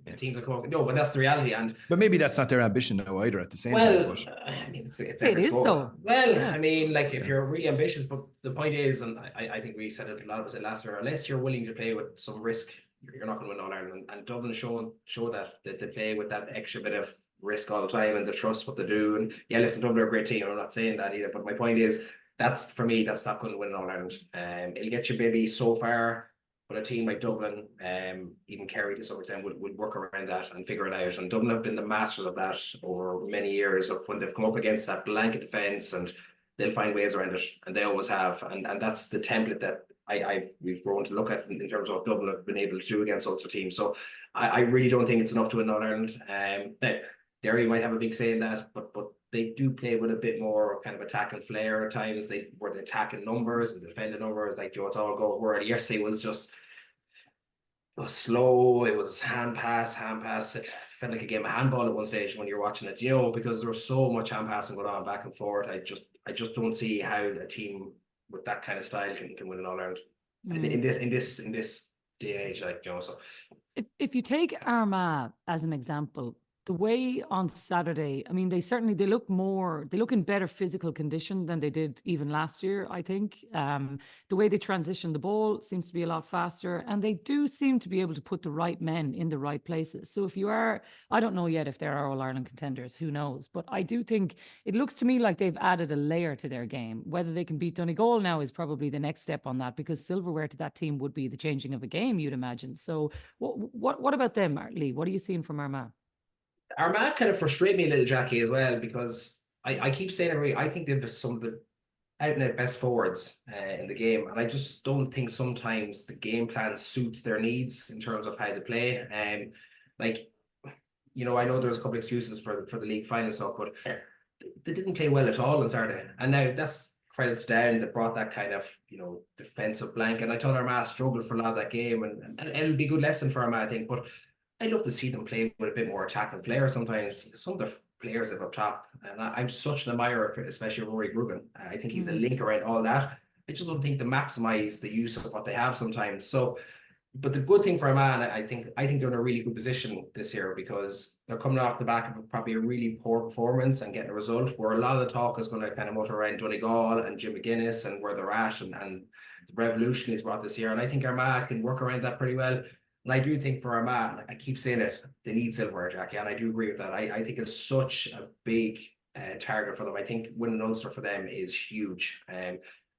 The teams are Cork. No, but that's the reality. But maybe that's not their ambition now either. At the same time, I mean, it is though. Well, I mean, like, if you're really ambitious, but the point is, and I think we said it a lot of it last year, unless you're willing to play with some risk, you're not going to win All Ireland. And Dublin show that they play with that extra bit of risk all the time, and they trust what they do. And yeah, listen, Dublin are a great team. I'm not saying that either, but my point is, that's, for me, that's not going to win All Ireland. It'll get you maybe so far. But a team like Dublin, even Kerry to some extent, would work around that and figure it out. And Dublin have been the masters of that over many years, of when they've come up against that blanket defence, and they'll find ways around it, and they always have. And that's the template that we've grown to look at in terms of what Dublin have been able to do against Ulster teams. So I really don't think it's enough to win All Ireland. Now, Derry might have a big say in that, but they do play with a bit more kind of attack and flair at times. Were the attacking numbers and defending numbers, like, it's all go. Where yesterday was just, it was slow. It was hand pass. It felt like a game of handball at one stage when you're watching it, you know, because there was so much hand passing going on back and forth. I just don't see how a team with that kind of style can win an All Ireland in this day and age, like, you know. So if you take Armagh as an example, the way on Saturday, I mean, they look in better physical condition than they did even last year, I think. The way they transition the ball seems to be a lot faster, and they do seem to be able to put the right men in the right places. So if you are, I don't know yet if there are All Ireland contenders, who knows? But I do think it looks to me like they've added a layer to their game. Whether they can beat Donegal now is probably the next step on that, because silverware to that team would be the changing of a game, you'd imagine. So what about them, Lee? What are you seeing from Armagh? Armagh kind of frustrate me a little, Jacqui, as well, because I keep saying I think they've some of the out and out best forwards in the game, and I just don't think sometimes the game plan suits their needs in terms of how they play. Like, you know, I know there's a couple of excuses for the league final stuff, but they didn't play well at all on Saturday, and now that's credits down. They brought that kind of, you know, defensive blank, and I thought Armagh struggled for a lot of that game, and it'll be a good lesson for Armagh, I think, but I love to see them play with a bit more attack and flair sometimes. Some of the players up top, and I'm such an admirer, especially Rory Grugan. I think he's a link around all that. I just don't think they maximise the use of what they have sometimes. So, but the good thing for Armagh, I think they're in a really good position this year, because they're coming off the back of probably a really poor performance and getting a result, where a lot of the talk is going to kind of mutter around Donegal and Jim McGuinness and where they're at, and the revolution he's brought this year. And I think Armagh can work around that pretty well. And I do think for Armagh, I keep saying it, they need silverware, Jacqui, and I do agree with that. I think it's such a big target for them. I think winning Ulster for them is huge.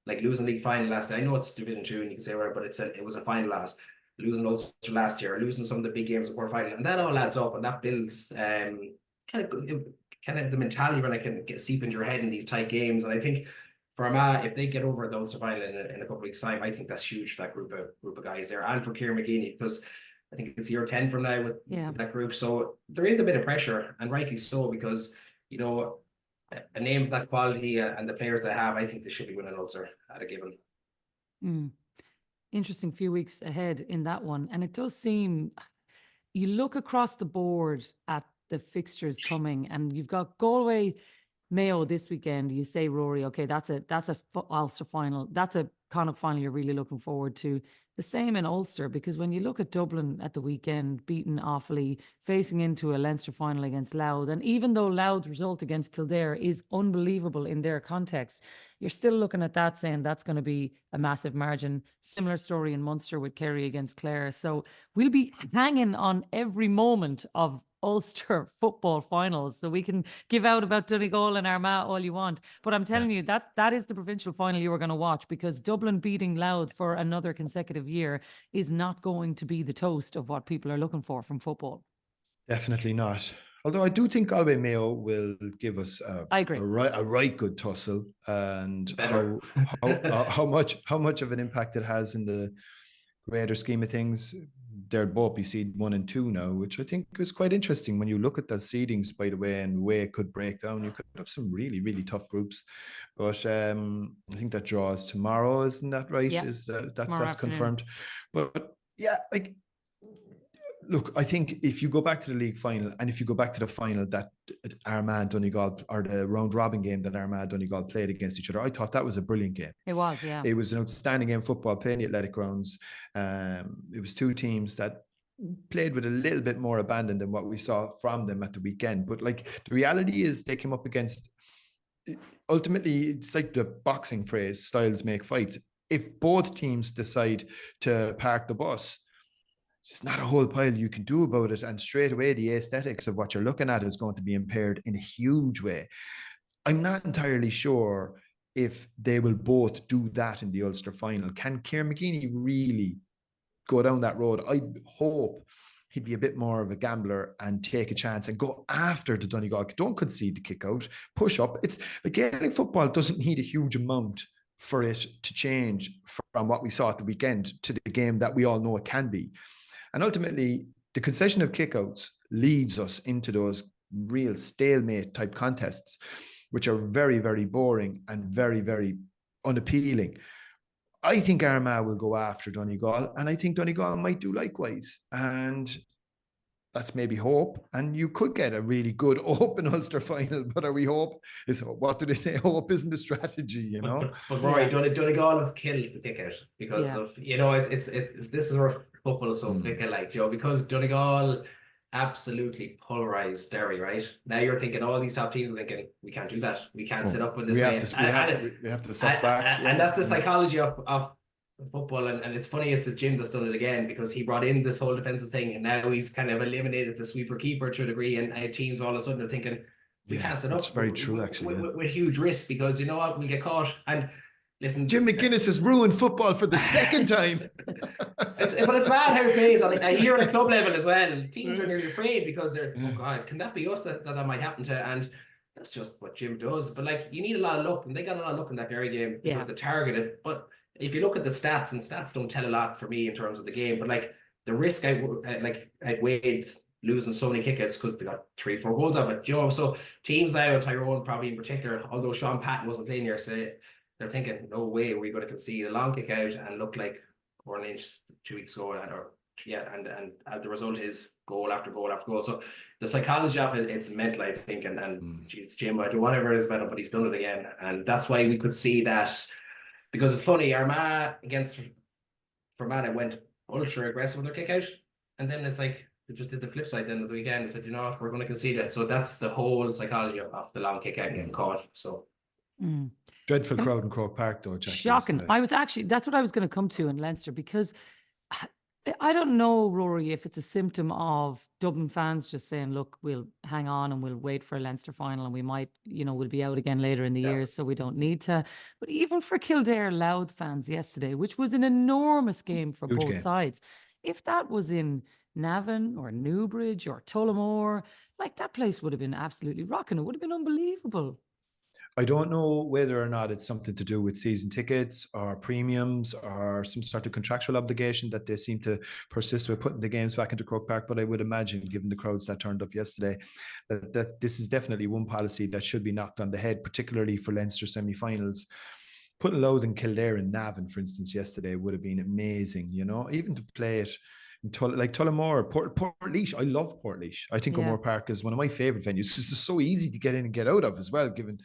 Like losing league final last year, I know it's Division 2 and you can say whatever, but it was a final last. Losing Ulster last year, losing some of the big games in quarter final, and that all adds up, and that builds kind of the mentality when I can seep into your head in these tight games. And I think for Armagh, if they get over the Ulster final in a couple of weeks' time, I think that's huge for that group of guys there, and for Kieran McGeeney, because I think it's year 10 from now with that group. So there is a bit of pressure, and rightly so, because you know, a name of that quality and the players they have, I think they should be winning Ulster at a given. Interesting few weeks ahead in that one. And it does seem, you look across the board at the fixtures coming, and you've got Galway, Mayo this weekend. You say, Rory, okay, that's a Ulster final. That's a Connacht final you're really looking forward to. The same in Ulster, because when you look at Dublin at the weekend, beaten Offaly, facing into a Leinster final against Louth, and even though Louth's result against Kildare is unbelievable in their context, you're still looking at that saying that's going to be a massive margin. Similar story in Munster with Kerry against Clare. So we'll be hanging on every moment of Ulster football finals. So we can give out about Donegal and Armagh all you want, but I'm telling you that is the provincial final you are going to watch, because Dublin beating Louth for another consecutive year is not going to be the toast of what people are looking for from football. Definitely not. Although I do think Galway Mayo will give us I agree. a right good tussle, and how much of an impact it has in the greater scheme of things. They'll both be seed 1 and 2 now, which I think is quite interesting when you look at the seedings, by the way, and the way it could break down. You could have some really, really tough groups. But I think that draws tomorrow, isn't that right? Yeah. That's confirmed. But yeah, like, look, I think if you go back to the league final, and if you go back to the final that Armagh and Donegal, or the round robin game that Armagh and Donegal played against each other, I thought that was a brilliant game. It was, yeah. It was an outstanding game of football, playing the athletic grounds. It was two teams that played with a little bit more abandon than what we saw from them at the weekend. But like, the reality is they came up against, ultimately, it's like the boxing phrase, styles make fights. If both teams decide to park the bus, there's not a whole pile you can do about it. And straight away, the aesthetics of what you're looking at is going to be impaired in a huge way. I'm not entirely sure if they will both do that in the Ulster final. Can Kieran McGeeney really go down that road? I hope he'd be a bit more of a gambler and take a chance and go after the Donegal. Don't concede the kick out, push up. It's like, Gaelic football doesn't need a huge amount for it to change from what we saw at the weekend to the game that we all know it can be. And ultimately, the concession of kickouts leads us into those real stalemate type contests, which are very, very boring and very, very unappealing. I think Armagh will go after Donegal, and I think Donegal might do likewise. And that's maybe hope. And you could get a really good open Ulster final, but what do they say? Hope isn't a strategy, you know? But Rory, Donegal have killed the kick out because of, you know, it's this is where football is so fickle, like, Joe, because Donegal absolutely pulverized Derry, right? Now you're thinking all these top teams are thinking, we can't do that. We can't sit up in this space. We have to suck back. And that's the psychology of football. And it's funny, it's Jim that's done it again, because he brought in this whole defensive thing, and now he's kind of eliminated the sweeper keeper to a degree, and teams all of a sudden are thinking, we can't sit up. That's very true, actually. With huge risk, because you know what, we'll get caught. And listen, Jim McGuinness has ruined football for the second time. But it's mad how it plays. I hear at a club level as well, teams are nearly afraid because they're, oh God, can that be us that might happen to? And that's just what Jim does. But like, you need a lot of luck, and they got a lot of luck in that Derry game because they targeted. But if you look at the stats, and stats don't tell a lot for me in terms of the game, but like the risk outweighed losing so many kickouts because they got 3-4 goals of it, you know. So teams now, Tyrone probably in particular, although Sean Patton wasn't playing here, so they're thinking, no way are we going to concede a long kick out and look like Warren Lynch 2 weeks ago, and the result is goal after goal after goal. So the psychology of it, it's mental, I think, and geez, Jim, I do whatever is better, but he's done it again, and that's why we could see that. Because it's funny, Armagh against Fermanagh went ultra aggressive with their kick out, and then it's like they just did the flip side then of the weekend and said, you know what, we're going to concede it. So that's the whole psychology of the long kick out and getting caught. So dreadful crowd in Croke Park, though, Jacqui. Shocking. That's what I was going to come to in Leinster, because I don't know, Rory, if it's a symptom of Dublin fans just saying, look, we'll hang on and we'll wait for a Leinster final and we might, we'll be out again later in the year, so we don't need to. But even for Kildare Louth fans yesterday, which was an enormous game for Huge both game. sides, if that was in Navan or Newbridge or Tullamore, like that place would have been absolutely rocking. It would have been unbelievable. I don't know whether or not it's something to do with season tickets or premiums or some sort of contractual obligation that they seem to persist with putting the games back into Croke Park. But I would imagine, given the crowds that turned up yesterday, that this is definitely one policy that should be knocked on the head, particularly for Leinster semi-finals. Putting Louth and Kildare and Navan, for instance, yesterday would have been amazing, even to play it like Tullamore, Portlaoise. I love Portlaoise. I think O'Moore Park is one of my favourite venues. It's just so easy to get in and get out of as well, given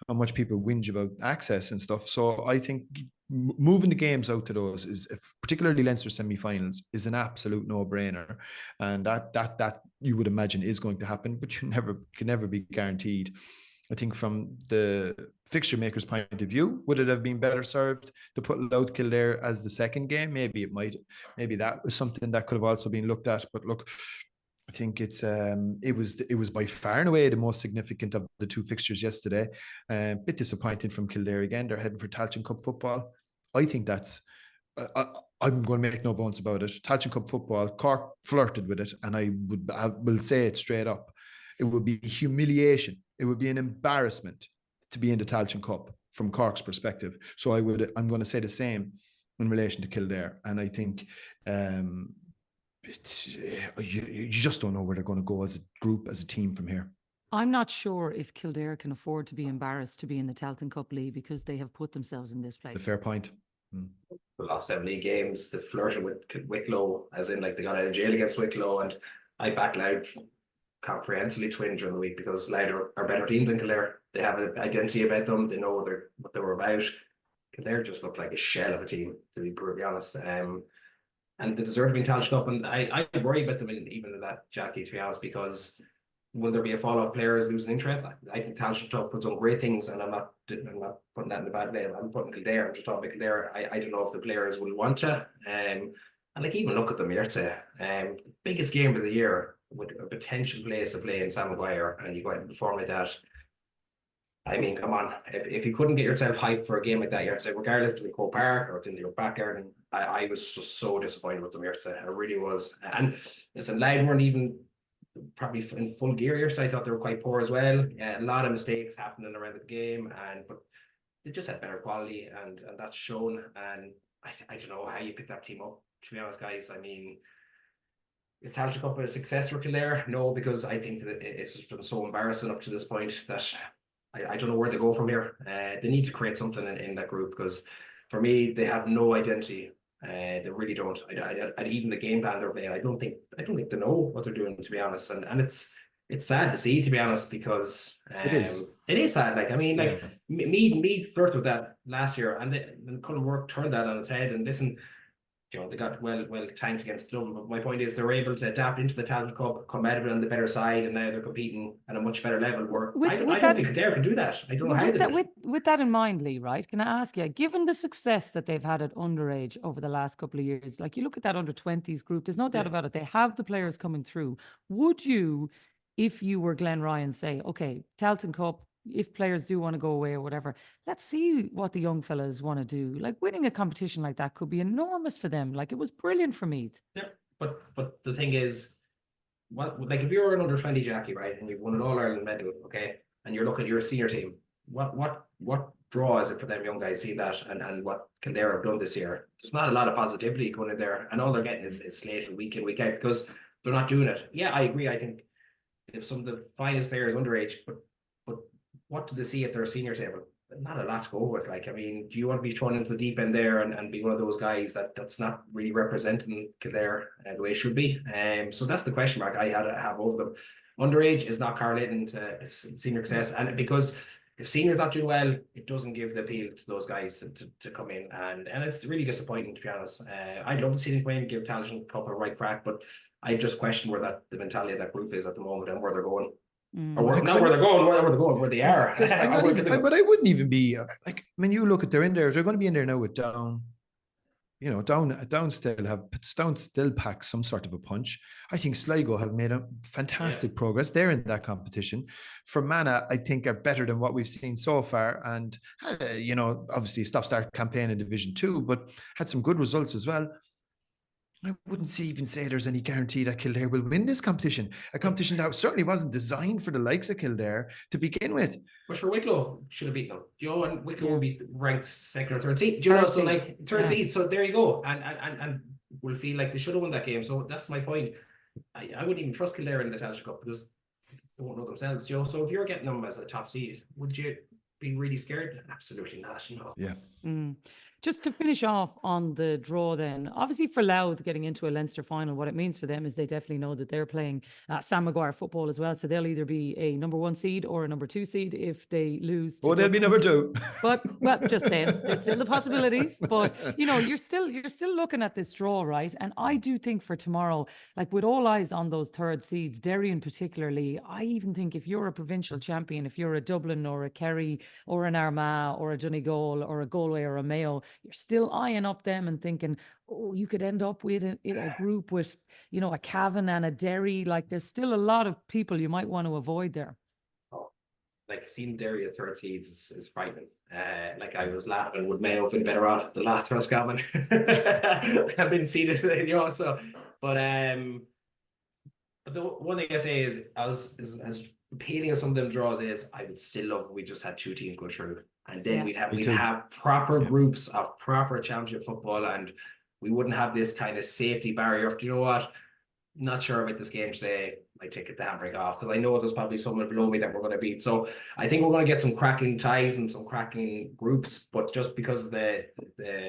how much people whinge about access and stuff. So I think moving the games out to those is, particularly Leinster semi-finals, is an absolute no-brainer, and that you would imagine is going to happen, but you can never be guaranteed. I think from the fixture maker's point of view, would it have been better served to put Louth Kildare as the second game? Maybe it might. Maybe that was something that could have also been looked at. But look, I think it was by far and away the most significant of the two fixtures yesterday. A bit disappointing from Kildare again. They're heading for Tailteann Cup football. I think that's. I'm going to make no bones about it. Tailteann Cup football, Cork flirted with it, and I will say it straight up. It would be humiliation. It would be an embarrassment to be in the Tailteann Cup from Cork's perspective. So I'm going to say the same in relation to Kildare, and I think. You just don't know where they're going to go as a group, as a team from here. I'm not sure if Kildare can afford to be embarrassed to be in the Tailteann Cup League because they have put themselves in this place. A fair point. The last 7 league games, the flirting with Wicklow, as in like they got out of jail against Wicklow, and I backed Louth comprehensively twin during the week because Louth are a better team than Kildare. They have an identity about them. They know what they were about. Kildare just looked like a shell of a team, to be brutally honest. And they deserve to be in Tailteann Cup, and I worry about them even in that, Jacqui, to be honest, because will there be a fall off players losing interest? I think Tailteann Cup puts on great things, and I'm not putting that in a bad way. I'm putting Kildare. I'm just talking about Kildare. I don't know if the players will want to. And like, even look at them here, biggest game of the year with a potential place to play in Sam Maguire, and you go out and perform like that. I mean, come on. If you couldn't get yourself hyped for a game like that, you'd say, regardless of the Croke Park or in your backyard, I was just so disappointed with them yesterday. I really was. And listen, Louth weren't even probably in full gear yesterday. I thought they were quite poor as well. A lot of mistakes happening around the game, but they just had better quality, and that's shown. And I don't know how you pick that team up, to be honest, guys. I mean, is Tailteann Cup a success for Kildare? No, because I think that it's just been so embarrassing up to this point that I don't know where they go from here. They need to create something in that group, because for me, they have no identity. They really don't. And even the game plan they're playing, I don't think they know what they're doing, to be honest. And it's sad to see, to be honest, because it is sad. Like, I mean, like, yeah. Meath flirted with that last year, and couldn't work, turned that on its head. And listen, they got well tanked against Dublin. But my point is, they're able to adapt into the Tailteann Cup, come out of it on the better side, and now they're competing at a much better level. I don't think Kildare can do that. I don't know how they do it. With that in mind, Lee, right? Can I ask you, given the success that they've had at underage over the last couple of years, like you look at that under-20s group, there's no doubt about it. They have the players coming through. Would you, if you were Glenn Ryan, say, okay, Tailteann Cup, if players do want to go away or whatever, let's see what the young fellas want to do. Like, winning a competition like that could be enormous for them. Like, it was brilliant for Meath. Yeah, but the thing is, like, if you're an under 20 Jacqui, right, and you've won an All-Ireland medal, okay, and you're looking at your senior team, what draw is it for them young guys see that and what Kildare have done this year? There's not a lot of positivity going in there, and all they're getting is slated week in, week out, because they're not doing it. Yeah, I agree. I think if some of the finest players underage, but what do they see at their senior table? Not a lot to go with. Like, I mean, do you want to be thrown into the deep end there and be one of those guys that's not really representing Kildare the way it should be? So that's the question mark I had to have over them. Underage is not correlating to senior success, and because if seniors not doing well, it doesn't give the appeal to those guys to come in, and it's really disappointing, to be honest. I'd love to see them come in and give Tailteann Cup a right crack, but I just question where the mentality of that group is at the moment and where they're going. Or not where they're going, where they are. But I wouldn't even be like, I mean, you look at they're in there, they're going to be in there now with Down, you know, Down still pack some sort of a punch. I think Sligo have made a fantastic progress. They're in that competition. Fermanagh, I think, are better than what we've seen so far. And, you know, obviously stop-start campaign in Division 2, but had some good results as well. I wouldn't even say there's any guarantee that Kildare will win this competition. A competition that certainly wasn't designed for the likes of Kildare to begin with. But sure, Wicklow should have beaten them. You know, and Wicklow will be ranked second or third seed. Do you know, so like third seed. So there you go. And we'll feel like they should have won that game. So that's my point. I wouldn't even trust Kildare in the Tailteann Cup because they won't know themselves. You know, so if you're getting them as a top seed, would you be really scared? Absolutely not. No. Yeah. Just to finish off on the draw then, obviously for Louth getting into a Leinster final, what it means for them is they definitely know that they're playing Sam Maguire football as well. So they'll either be a number 1 seed or a number 2 seed if they lose. Oh, they'll be number 2. But, well, just saying, there's still the possibilities. But, you know, you're still looking at this draw, right? And I do think for tomorrow, like with all eyes on those third seeds, Derry in particularly, I even think if you're a provincial champion, if you're a Dublin or a Kerry or an Armagh or a Donegal or a Galway or a Mayo, you're still eyeing up them and thinking, oh, you could end up with a group with, you know, a Cavan and a Derry. Like there's still a lot of people you might want to avoid there. Oh, like seeing Derry as third seeds is frightening. Like I was laughing, would Mayo been better off the last Roscommon? I've been seeing it, you know. So, but the one thing I say is, as appealing as some of them draws is, I would still love if we just had 2 teams go through. And then we'd have proper groups of proper championship football, and we wouldn't have this kind of safety barrier of, you know what, not sure about this game today, I take the handbrake off because I know there's probably someone below me that we're going to beat. So I think we're going to get some cracking ties and some cracking groups, but just because of the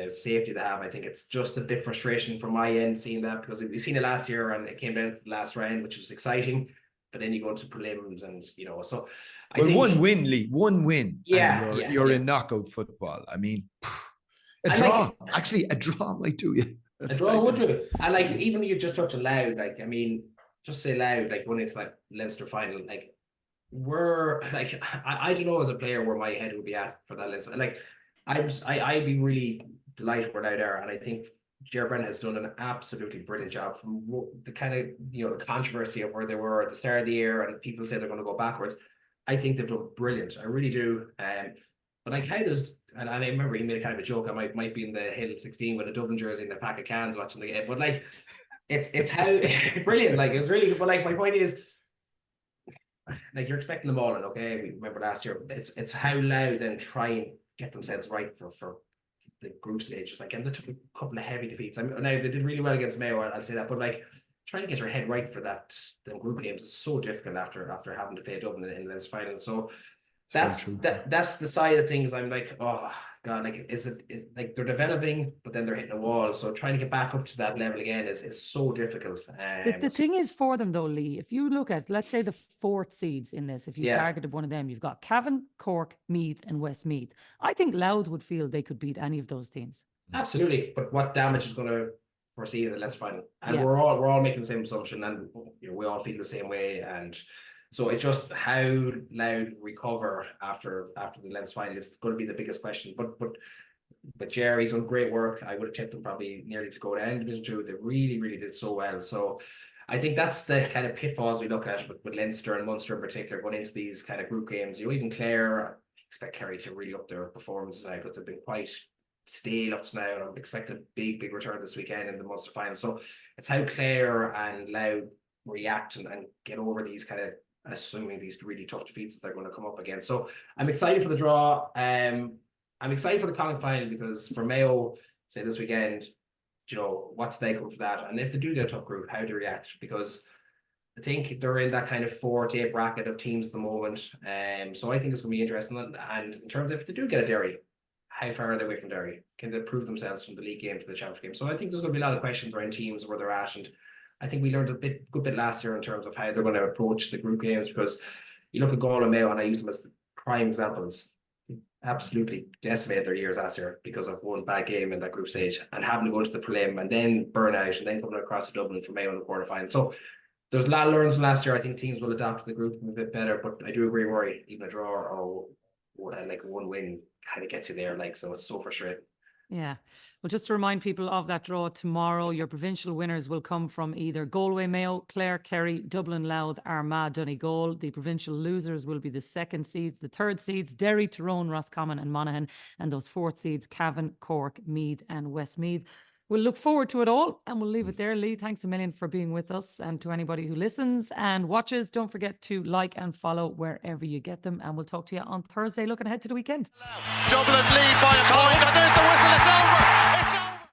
safety they have, I think it's just a bit frustration from my end seeing that, because we've seen it last year and it came down to the last round, which was exciting. But then you go into prelims and, you know, so I think one win, Lee, one win. Yeah. You're in knockout football. I mean, a draw might do you. A draw would do. And like, even you just touch on Louth, like, I mean, just say Louth, like going into like Leinster final, like we're like, I don't know as a player where my head would be at for that Leinster. Like I'd be really delighted we're now there. And I think Ger Brennan has done an absolutely brilliant job from the kind of, you know, the controversy of where they were at the start of the year and people say they're going to go backwards. I think they've done brilliant. I really do. But I kind of, and I remember he made a kind of a joke, I might be in the Hill 16 with a Dublin jersey and a pack of cans watching the game. But like, it's how brilliant. Like, it's really good. But like, my point is, like, you're expecting them all, and okay, we remember last year. It's how Louth then try and get themselves right for the group stages. Like, and they took a couple of heavy defeats. Now they did really well against Mayo, I'll say that. But like, trying to get your head right for them group games is so difficult after having to play Dublin in the Leinster final. So that's the side of things. I'm like, oh God, like, is it like they're developing, but then they're hitting a wall. So trying to get back up to that level again is so difficult. The thing is for them though, Lee, if you look at, let's say, the 4th seeds in this, if you targeted one of them, you've got Cavan, Cork, Meath and Westmeath. I think Louth would feel they could beat any of those teams. Absolutely. But what damage is going to foresee in the Leinster final? And we're all making the same assumption, and you know, we all feel the same way. And so it's just how Louth recover after the Leinster final is going to be the biggest question. But Jerry's done great work. I would have tipped them probably nearly to go down Division 2. They really, really did so well. So I think that's the kind of pitfalls we look at with Leinster and Munster in particular going into these kind of group games. You know, even Clare, I expect Kerry to really up their performances because they've been quite stale up to now, and I'm expecting a big return this weekend in the Munster final. So it's how Clare and Louth react and get over these kind of, assuming these really tough defeats that they're going to come up against. So I'm excited for the draw. I'm excited for the Connacht final because for Mayo, say this weekend, you know, what's the outcome for that? And if they do get a tough group, how do they react? Because I think they're in that kind of 4 to 8 bracket of teams at the moment. So I think it's going to be interesting. And in terms of if they do get a Derry, how far are they away from Derry? Can they prove themselves from the league game to the championship game? So I think there's going to be a lot of questions around teams where they're at. And I think we learned a good bit last year in terms of how they're going to approach the group games, because you look at Galway and Mayo, and I use them as the prime examples. They absolutely decimated their years last year because of one bad game in that group stage and having to go into the prelim and then burn out and then coming across to Dublin for Mayo in the quarterfinal. So there's a lot of learns from last year. I think teams will adapt to the group a bit better, but I do agree, Rory, even a draw or like one win kind of gets you there. Like, so it's so frustrating. Yeah. Well, just to remind people of that draw tomorrow, your provincial winners will come from either Galway, Mayo, Clare, Kerry, Dublin, Louth, Armagh, Donegal. The provincial losers will be the second seeds, the third seeds, Derry, Tyrone, Roscommon and Monaghan, and those fourth seeds, Cavan, Cork, Meath and Westmeath. We'll look forward to it all, and we'll leave it there. Lee, thanks a million for being with us, and to anybody who listens and watches, don't forget to like and follow wherever you get them, and we'll talk to you on Thursday looking ahead to the weekend. Dublin lead by a point, and there's the whistle, it's over. It's over.